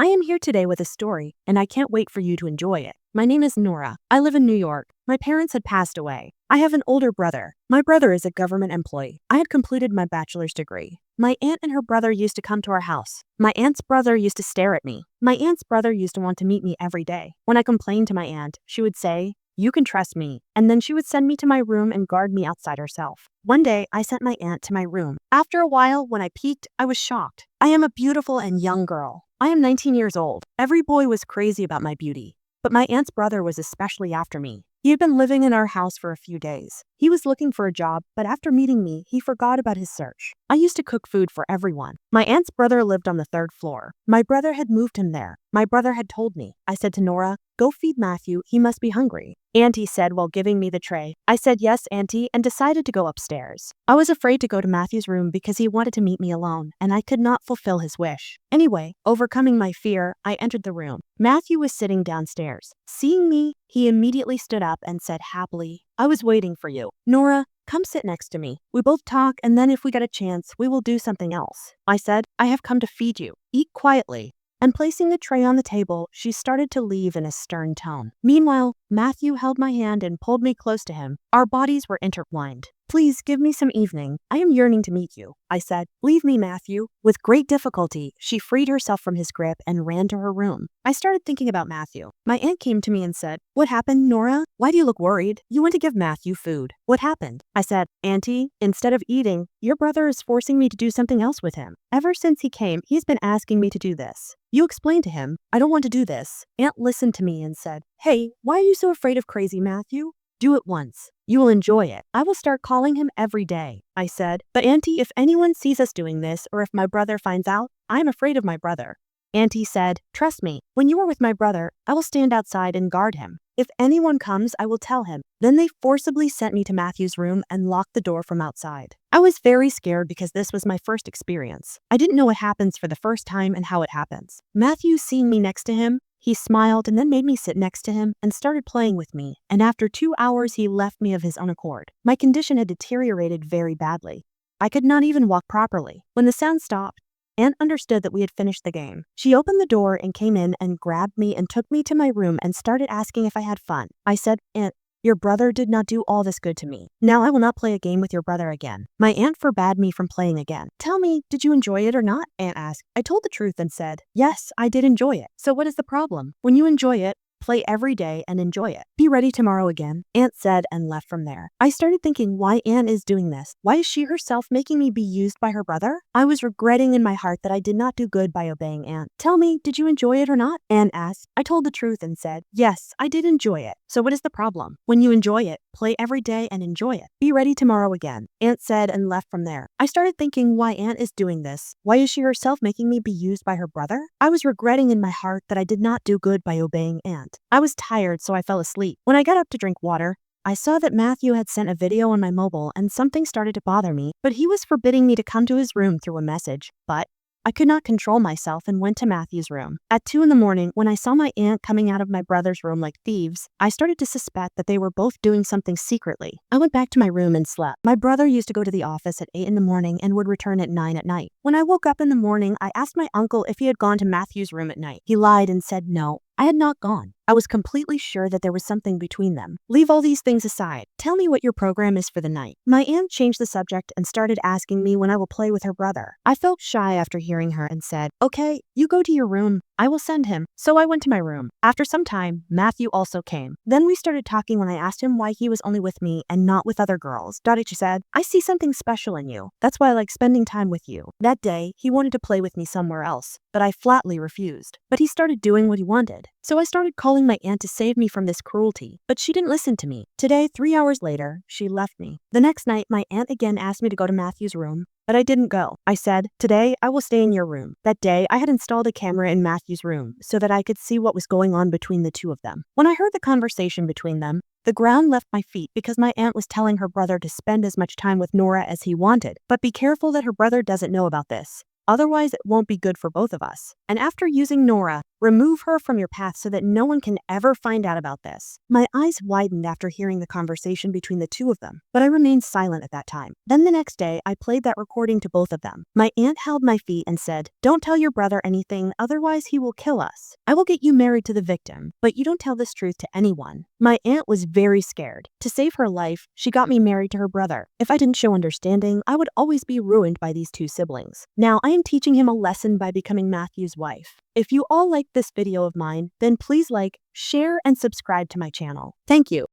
I am here today with a story, and I can't wait for you to enjoy it. My name is Nora. I live in New York. My parents had passed away. I have an older brother. My brother is a government employee. I had completed my bachelor's degree. My aunt and her brother used to come to our house. My aunt's brother used to stare at me. My aunt's brother used to want to meet me every day. When I complained to my aunt, she would say, "You can trust me," and then she would send me to my room and guard me outside herself. One day, I sent my aunt to my room. After a while, when I peeked, I was shocked. I am a beautiful and young girl. I am 19 years old. Every boy was crazy about my beauty, but my aunt's brother was especially after me. He had been living in our house for a few days. He was looking for a job, but after meeting me, he forgot about his search. I used to cook food for everyone. My aunt's brother lived on the third floor. My brother had moved him there. My brother had told me. I said to Nora, "Go feed Matthew, he must be hungry," Auntie said while giving me the tray. I said yes, Auntie, and decided to go upstairs. I was afraid to go to Matthew's room because he wanted to meet me alone, and I could not fulfill his wish. Anyway, overcoming my fear, I entered the room. Matthew was sitting downstairs. Seeing me, he immediately stood up and said happily, "I was waiting for you. Nora, come sit next to me. We both talk, and then if we get a chance, we will do something else." I said, "I have come to feed you. Eat quietly." And placing the tray on the table, she started to leave in a stern tone. Meanwhile, Matthew held my hand and pulled me close to him. Our bodies were intertwined. "Please give me some evening. I am yearning to meet you," I said. "Leave me, Matthew." With great difficulty, she freed herself from his grip and ran to her room. I started thinking about Matthew. My aunt came to me and said, "What happened, Nora? Why do you look worried? You went to give Matthew food. What happened?" I said, "Auntie, instead of eating, your brother is forcing me to do something else with him. Ever since he came, he's been asking me to do this. You explain to him, I don't want to do this." Aunt listened to me and said, "Hey, why are you so afraid of crazy Matthew? Do it once. You will enjoy it. I will start calling him every day." I said, "But Auntie, if anyone sees us doing this, or if my brother finds out, I am afraid of my brother." Auntie said, "Trust me, when you are with my brother, I will stand outside and guard him. If anyone comes, I will tell him." Then they forcibly sent me to Matthew's room and locked the door from outside. I was very scared because this was my first experience. I didn't know what happens for the first time and how it happens. Matthew, seeing me next to him, he smiled and then made me sit next to him and started playing with me, and after 2 hours he left me of his own accord. My condition had deteriorated very badly. I could not even walk properly. When the sound stopped, Aunt understood that we had finished the game. She opened the door and came in and grabbed me and took me to my room and started asking if I had fun. I said, "Aunt, your brother did not do all this good to me. Now I will not play a game with your brother again." My aunt forbade me from playing again. "Tell me, did you enjoy it or not?" Aunt asked. I told the truth and said, "Yes, I did enjoy it." "So what is the problem? When you enjoy it, play every day and enjoy it. Be ready tomorrow again," Aunt said and left from there. I started thinking why Aunt is doing this. Why is she herself making me be used by her brother? I was regretting in my heart that I did not do good by obeying Aunt. "Tell me, did you enjoy it or not?" Aunt asked. I told the truth and said, "Yes, I did enjoy it." "So what is the problem? When you enjoy it, play every day and enjoy it. Be ready tomorrow again," Aunt said and left from there. I started thinking why Aunt is doing this. Why is she herself making me be used by her brother? I was regretting in my heart that I did not do good by obeying Aunt. I was tired, so I fell asleep. When I got up to drink water, I saw that Matthew had sent a video on my mobile and something started to bother me, but he was forbidding me to come to his room through a message. But I could not control myself and went to Matthew's room. At 2 in the morning, when I saw my aunt coming out of my brother's room like thieves, I started to suspect that they were both doing something secretly. I went back to my room and slept. My brother used to go to the office at 8 in the morning and would return at 9 at night. When I woke up in the morning, I asked my uncle if he had gone to Matthew's room at night. He lied and said no. I had not gone. I was completely sure that there was something between them. Leave all these things aside. Tell me what your program is for the night. My aunt changed the subject and started asking me when I will play with her brother. I felt shy after hearing her and said, "Okay, you go to your room. I will send him." So I went to my room. After some time, Matthew also came. Then we started talking when I asked him why he was only with me and not with other girls. Dadichi said, "I see something special in you. That's why I like spending time with you." That day, he wanted to play with me somewhere else, but I flatly refused. But he started doing what he wanted. So I started calling my aunt to save me from this cruelty, but she didn't listen to me. Today, 3 hours later, she left me. The next night, my aunt again asked me to go to Matthew's room, but I didn't go. I said, "Today, I will stay in your room." That day, I had installed a camera in Matthew's room so that I could see what was going on between the two of them. When I heard the conversation between them, the ground left my feet because my aunt was telling her brother to spend as much time with Nora as he wanted. But be careful that her brother doesn't know about this. Otherwise, it won't be good for both of us. And after using Nora, Remove her from your path so that no one can ever find out about this. My eyes widened after hearing the conversation between the two of them, but I remained silent at that time. Then the next day, I played that recording to both of them. My aunt held my feet and said, "Don't tell your brother anything, otherwise he will kill us. I will get you married to the victim, but you don't tell this truth to anyone." My aunt was very scared. To save her life, she got me married to her brother. If I didn't show understanding, I would always be ruined by these two siblings. Now I am teaching him a lesson by becoming Matthew's wife. If you all liked this video of mine, then please like, share, and subscribe to my channel. Thank you.